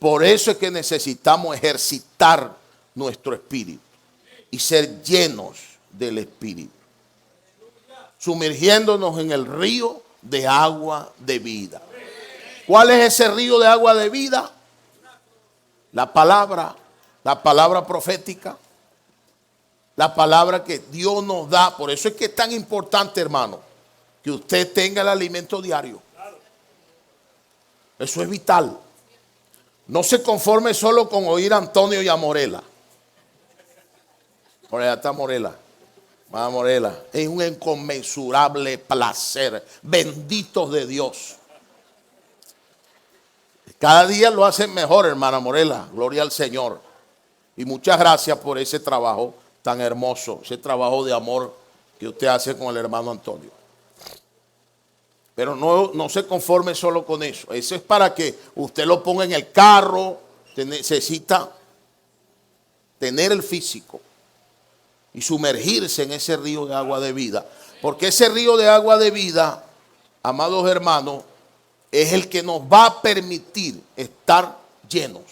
Por eso es que necesitamos ejercitar nuestro espíritu y ser llenos del Espíritu, sumergiéndonos en el río de agua de vida. ¿Cuál es ese río de agua de vida? La palabra profética, la palabra que Dios nos da. Por eso es que es tan importante, hermano, que usted tenga el alimento diario. Eso es vital. No se conforme solo con oír a Antonio y a Morela. Por allá está Morela. Va Morela. Es un inconmensurable placer. Benditos de Dios. Cada día lo hacen mejor, hermana Morela. Gloria al Señor. Y muchas gracias por ese trabajo tan hermoso. Ese trabajo de amor que usted hace con el hermano Antonio. Pero no se conforme solo con eso. Eso es para que usted lo ponga en el carro. Usted necesita tener el físico y sumergirse en ese río de agua de vida. Porque ese río de agua de vida, amados hermanos, es el que nos va a permitir estar llenos.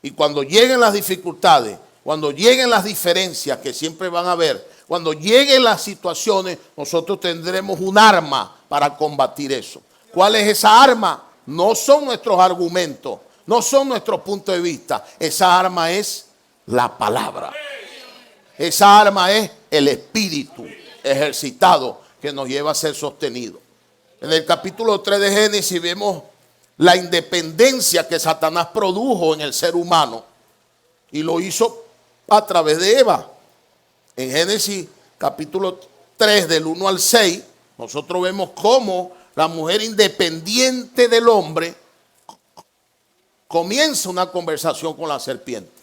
Y cuando lleguen las dificultades, cuando lleguen las diferencias que siempre van a haber, cuando lleguen las situaciones, nosotros tendremos un arma para combatir eso. ¿Cuál es esa arma? No son nuestros argumentos, no son nuestros puntos de vista. Esa arma es la palabra. Esa arma es el espíritu ejercitado que nos lleva a ser sostenidos. En el capítulo 3 de Génesis vemos la independencia que Satanás produjo en el ser humano y lo hizo a través de Eva. En Génesis capítulo 3 del 1 al 6, nosotros vemos cómo la mujer independiente del hombre comienza una conversación con la serpiente.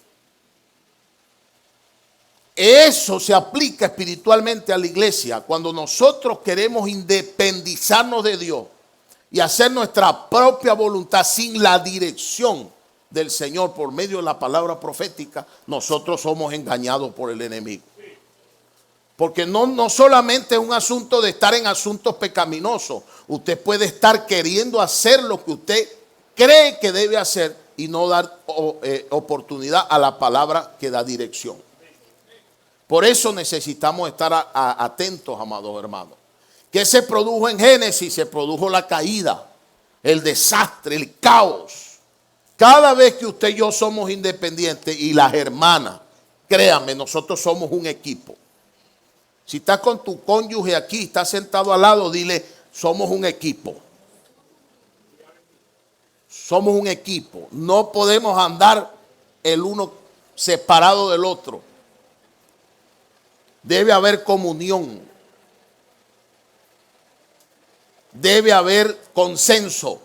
Eso se aplica espiritualmente a la iglesia. Cuando nosotros queremos independizarnos de Dios y hacer nuestra propia voluntad sin la dirección del Señor por medio de la palabra profética, nosotros somos engañados por el enemigo. Porque no solamente es un asunto de estar en asuntos pecaminosos. Usted puede estar queriendo hacer lo que usted cree que debe hacer y no dar oportunidad a la palabra que da dirección. Por eso necesitamos estar atentos, amados hermanos. ¿Qué se produjo en Génesis? Se produjo la caída, el desastre, el caos. Cada vez que usted y yo somos independientes, y las hermanas, créanme, nosotros somos un equipo. Si estás con tu cónyuge aquí, estás sentado al lado, dile, somos un equipo. Somos un equipo. No podemos andar el uno separado del otro. Debe haber comunión. Debe haber consenso.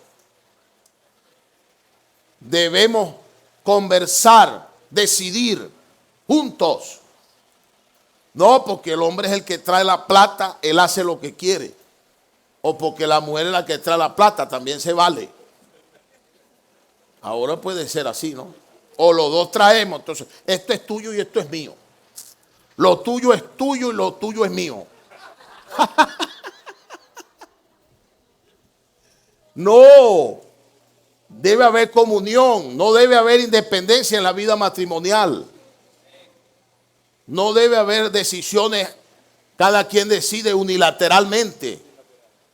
Debemos conversar, decidir juntos. No porque el hombre es el que trae la plata, él hace lo que quiere. O porque la mujer es la que trae la plata, también se vale. Ahora puede ser así, ¿no? O los dos traemos, entonces, esto es tuyo y esto es mío. Lo tuyo es tuyo y lo tuyo es mío. No, debe haber comunión, no debe haber independencia en la vida matrimonial. No debe haber decisiones, cada quien decide unilateralmente.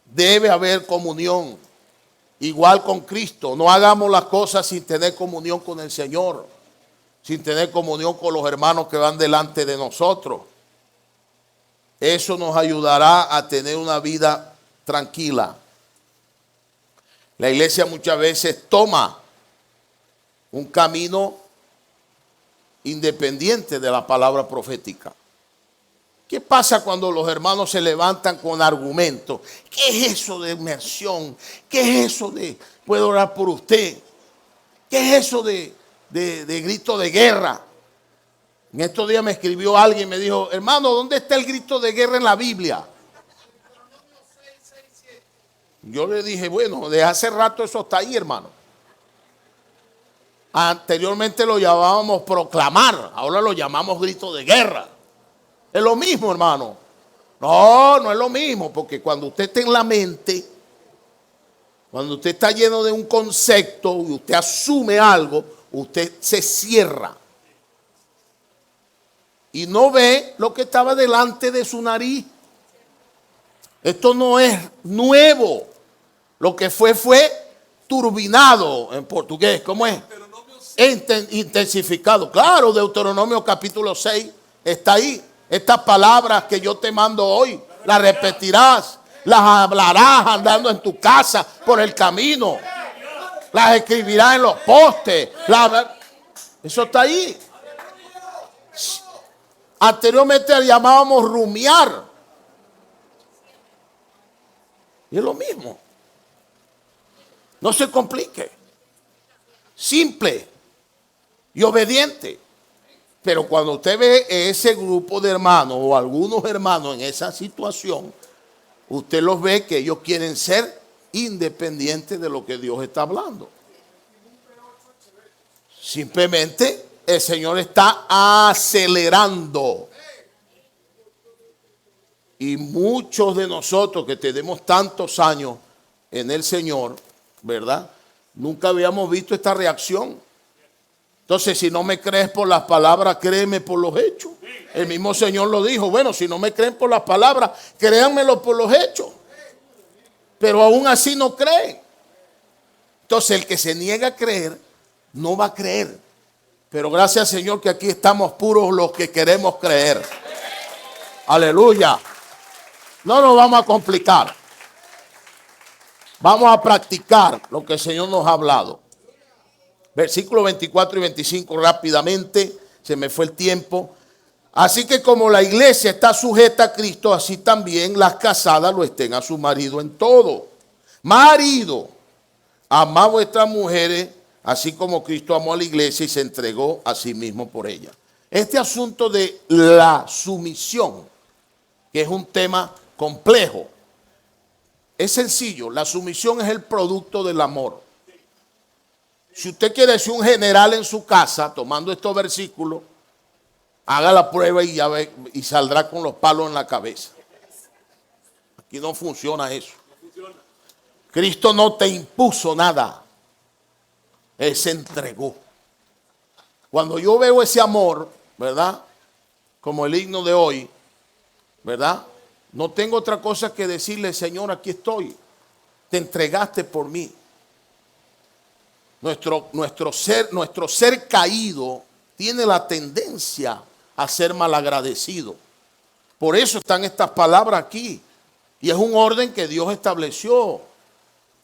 Debe haber comunión. Igual con Cristo, no hagamos las cosas sin tener comunión con el Señor, sin tener comunión con los hermanos que van delante de nosotros. Eso nos ayudará a tener una vida tranquila. La iglesia muchas veces toma un camino independiente de la palabra profética. ¿Qué pasa cuando los hermanos se levantan con argumentos? ¿Qué es eso de inmersión? ¿Qué es eso de puedo orar por usted? ¿Qué es eso de grito de guerra? En estos días me escribió alguien y me dijo, hermano, ¿dónde está el grito de guerra en la Biblia? Yo le dije, bueno, de hace rato eso está ahí, hermano. Anteriormente lo llamábamos proclamar, ahora lo llamamos grito de guerra. Es lo mismo, hermano. No, no es lo mismo, porque cuando usted está en la mente, cuando usted está lleno de un concepto y usted asume algo, usted se cierra y no ve lo que estaba delante de su nariz. Esto no es nuevo. Lo que fue turbinado en portugués. ¿Cómo es? Intensificado. Claro, Deuteronomio capítulo 6 está ahí. Estas palabras que yo te mando hoy, las repetirás, las hablarás andando en tu casa por el camino, las escribirás en los postes. Eso está ahí. Anteriormente le llamábamos rumiar. Y es lo mismo. No se complique. Simple y obediente. Pero cuando usted ve ese grupo de hermanos o algunos hermanos en esa situación, usted los ve que ellos quieren ser independientes de lo que Dios está hablando. Simplemente el Señor está acelerando. Y muchos de nosotros que tenemos tantos años en el Señor, ¿verdad? Nunca habíamos visto esta reacción. Entonces, si no me crees por las palabras, créeme por los hechos. El mismo Señor lo dijo. Bueno, si no me creen por las palabras, créanmelo por los hechos. Pero aún así no creen. Entonces, el que se niega a creer, no va a creer. Pero gracias, Señor, que aquí estamos puros los que queremos creer. Aleluya. No nos vamos a complicar. Vamos a practicar lo que el Señor nos ha hablado. Versículos 24 y 25 rápidamente, se me fue el tiempo. Así que como la iglesia está sujeta a Cristo, así también las casadas lo estén a su marido en todo. Marido, amad vuestras mujeres, así como Cristo amó a la iglesia y se entregó a sí mismo por ella. Este asunto de la sumisión, que es un tema complejo, es sencillo. La sumisión es el producto del amor. Si usted quiere ser un general en su casa, tomando estos versículos, haga la prueba y ya ve, y saldrá con los palos en la cabeza. Aquí no funciona eso. Cristo no te impuso nada. Él se entregó. Cuando yo veo ese amor, ¿verdad? como el himno de hoy, ¿verdad? No tengo otra cosa que decirle, Señor, aquí estoy. Te entregaste por mí. Nuestro ser caído tiene la tendencia a ser malagradecido. Por eso están estas palabras aquí. Y es un orden que Dios estableció.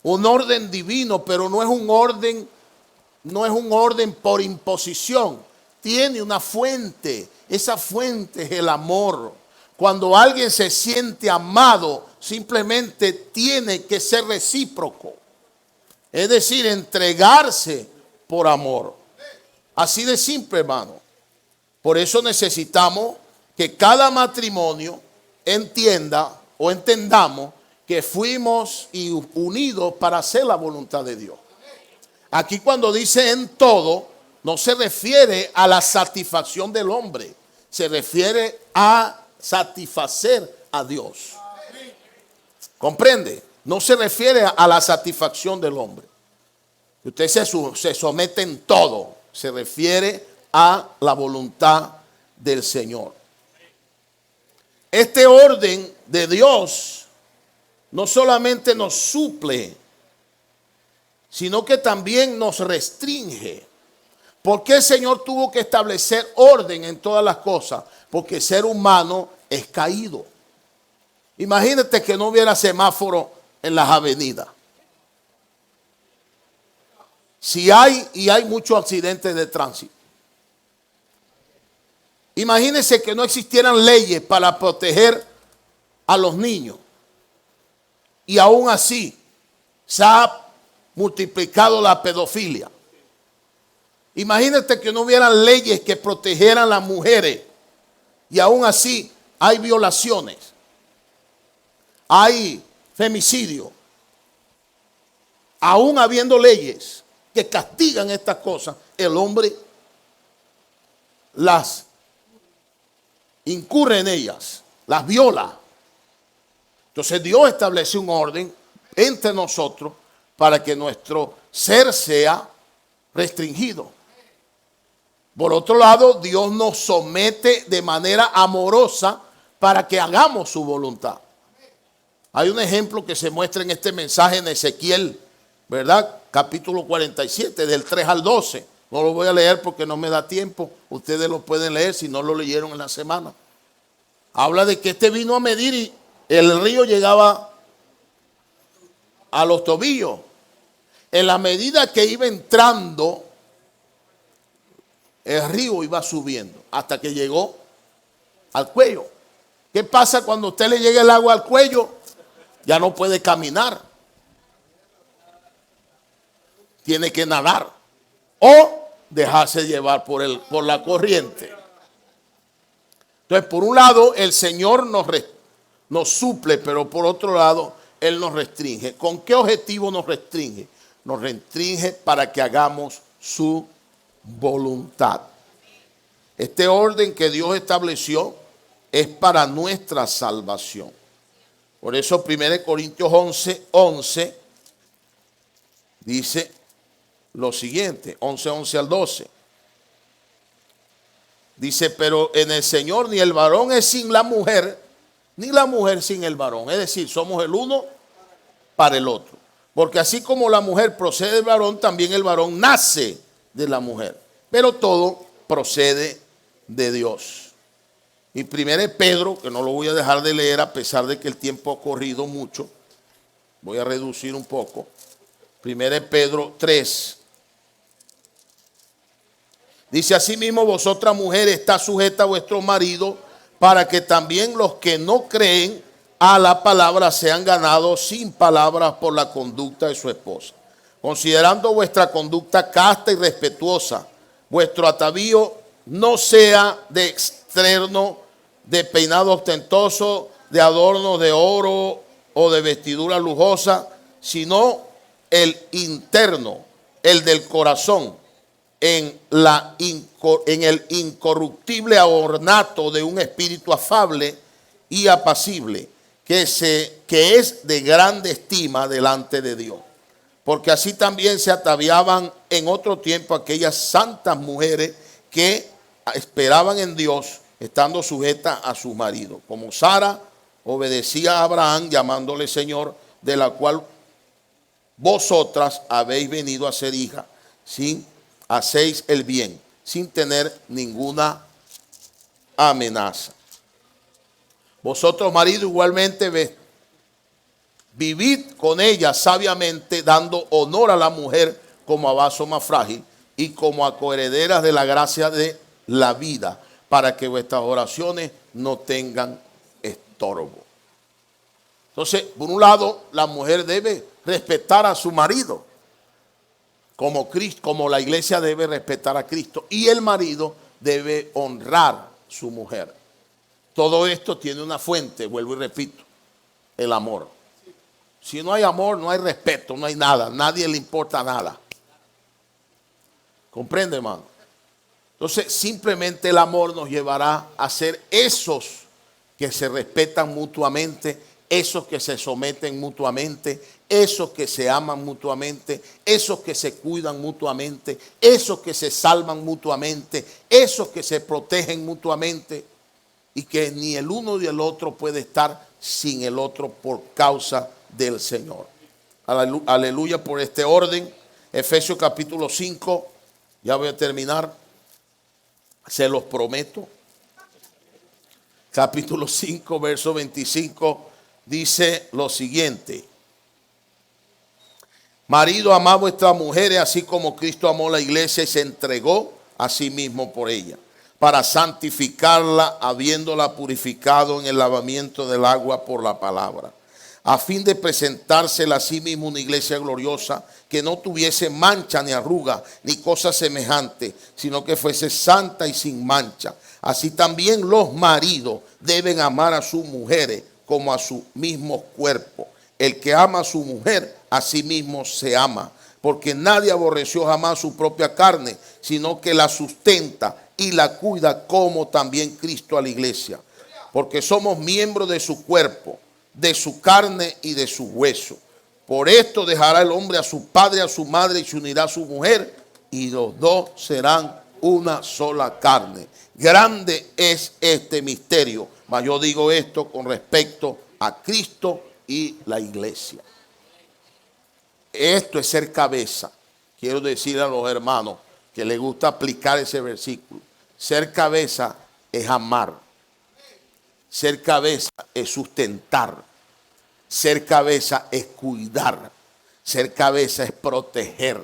Un orden divino, pero no es un orden por imposición. Tiene una fuente. Esa fuente es el amor. Cuando alguien se siente amado, simplemente tiene que ser recíproco. Es decir, entregarse por amor. Así de simple, hermano. Por eso necesitamos que cada matrimonio entienda o entendamos que fuimos unidos para hacer la voluntad de Dios. Aquí cuando dice en todo, no se refiere a la satisfacción del hombre, se refiere a satisfacer a Dios. ¿Comprende? No se refiere a la satisfacción del hombre. Usted se somete en todo. Se refiere a la voluntad del Señor. Este orden de Dios no solamente nos suple, sino que también nos restringe. ¿Por qué el Señor tuvo que establecer orden en todas las cosas? Porque el ser humano es caído. Imagínate que no hubiera semáforo en las avenidas. Si hay, y hay muchos accidentes de tránsito. Imagínense que no existieran leyes para proteger a los niños. Y aún así se ha multiplicado la pedofilia. Imagínate que no hubieran leyes que protegieran a las mujeres. Y aún así hay violaciones. Hay femicidio. Aún habiendo leyes que castigan estas cosas, el hombre las incurre en ellas, las viola. Entonces Dios establece un orden entre nosotros para que nuestro ser sea restringido. Por otro lado, Dios nos somete de manera amorosa para que hagamos su voluntad. Hay un ejemplo que se muestra en este mensaje en Ezequiel, ¿verdad? Capítulo 47, del 3 al 12. No lo voy a leer porque no me da tiempo. Ustedes lo pueden leer si no lo leyeron en la semana. Habla de que este vino a medir y el río llegaba a los tobillos. En la medida que iba entrando, el río iba subiendo hasta que llegó al cuello. ¿Qué pasa cuando a usted le llega el agua al cuello? Ya no puede caminar. Tiene que nadar o dejarse llevar por la corriente. Entonces, por un lado, el Señor nos suple, pero por otro lado, Él nos restringe. ¿Con qué objetivo nos restringe? Nos restringe para que hagamos su voluntad. Este orden que Dios estableció es para nuestra salvación. Por eso 1 Corintios 11 dice lo siguiente, 11 al 12. Dice, pero en el Señor ni el varón es sin la mujer, ni la mujer sin el varón. Es decir, somos el uno para el otro. Porque así como la mujer procede del varón, también el varón nace de la mujer. Pero todo procede de Dios. Y 1 Pedro, que no lo voy a dejar de leer a pesar de que el tiempo ha corrido mucho, voy a reducir un poco. 1 Pedro 3. Dice, asimismo vosotras mujeres está sujeta a vuestro marido, para que también los que no creen a la palabra sean ganados sin palabras por la conducta de su esposa. Considerando vuestra conducta casta y respetuosa, vuestro atavío no sea de externo, de peinado ostentoso, de adorno de oro o de vestidura lujosa, sino el interno, el del corazón, en el incorruptible ornato de un espíritu afable y apacible, que es de grande estima delante de Dios. Porque así también se ataviaban en otro tiempo aquellas santas mujeres que esperaban en Dios estando sujeta a su marido, como Sara obedecía a Abraham, llamándole Señor, de la cual vosotras habéis venido a ser hija, sin hacéis el bien, sin tener ninguna amenaza. Vosotros, marido, igualmente vivid con ella sabiamente, dando honor a la mujer como a vaso más frágil y como a coherederas de la gracia de la vida, para que vuestras oraciones no tengan estorbo. Entonces, por un lado, la mujer debe respetar a su marido, como Cristo, como la iglesia debe respetar a Cristo, y el marido debe honrar a su mujer. Todo esto tiene una fuente, vuelvo y repito, el amor. Si no hay amor, no hay respeto, no hay nada, nadie le importa nada. ¿Comprende, hermano? Entonces, simplemente el amor nos llevará a ser esos que se respetan mutuamente, esos que se someten mutuamente, esos que se aman mutuamente, esos que se cuidan mutuamente, esos que se salvan mutuamente, esos que se protegen mutuamente, y que ni el uno ni el otro puede estar sin el otro por causa del Señor. Aleluya por este orden. Efesios capítulo 5, ya voy a terminar, se los prometo. Capítulo 5, verso 25, dice lo siguiente: marido, amad vuestras mujeres, así como Cristo amó la iglesia y se entregó a sí mismo por ella, para santificarla, habiéndola purificado en el lavamiento del agua por la palabra, a fin de presentársela a sí mismo una iglesia gloriosa, que no tuviese mancha ni arruga ni cosa semejante, sino que fuese santa y sin mancha. Así también los maridos deben amar a sus mujeres como a su mismo cuerpo. El que ama a su mujer, a sí mismo se ama, porque nadie aborreció jamás su propia carne, sino que la sustenta y la cuida, como también Cristo a la iglesia, porque somos miembros de su cuerpo, de su carne y de su hueso. Por esto dejará el hombre a su padre y a su madre y se unirá a su mujer, y los dos serán una sola carne. Grande es este misterio, mas yo digo esto con respecto a Cristo y la iglesia. Esto es ser cabeza. Quiero decir a los hermanos que les gusta aplicar ese versículo. Ser cabeza es amar. Ser cabeza es sustentar. Ser cabeza es cuidar. Ser cabeza es proteger.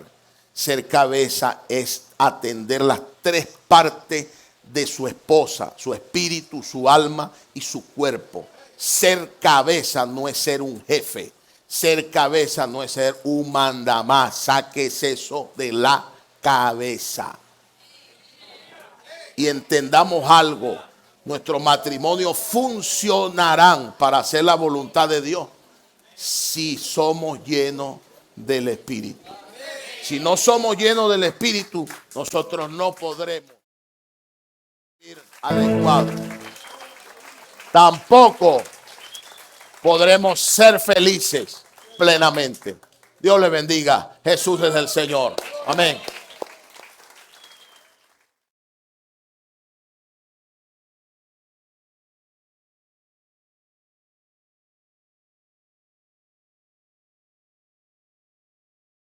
Ser cabeza es atender las tres partes de su esposa: su espíritu, su alma y su cuerpo. Ser cabeza no es ser un jefe. Ser cabeza no es ser un mandamás. Sáquese eso de la cabeza. Y entendamos algo: nuestros matrimonios funcionarán para hacer la voluntad de Dios si somos llenos del Espíritu. Si no somos llenos del Espíritu, nosotros no podremos ir adecuados. Tampoco podremos ser felices plenamente. Dios le bendiga. Jesús es el Señor. Amén.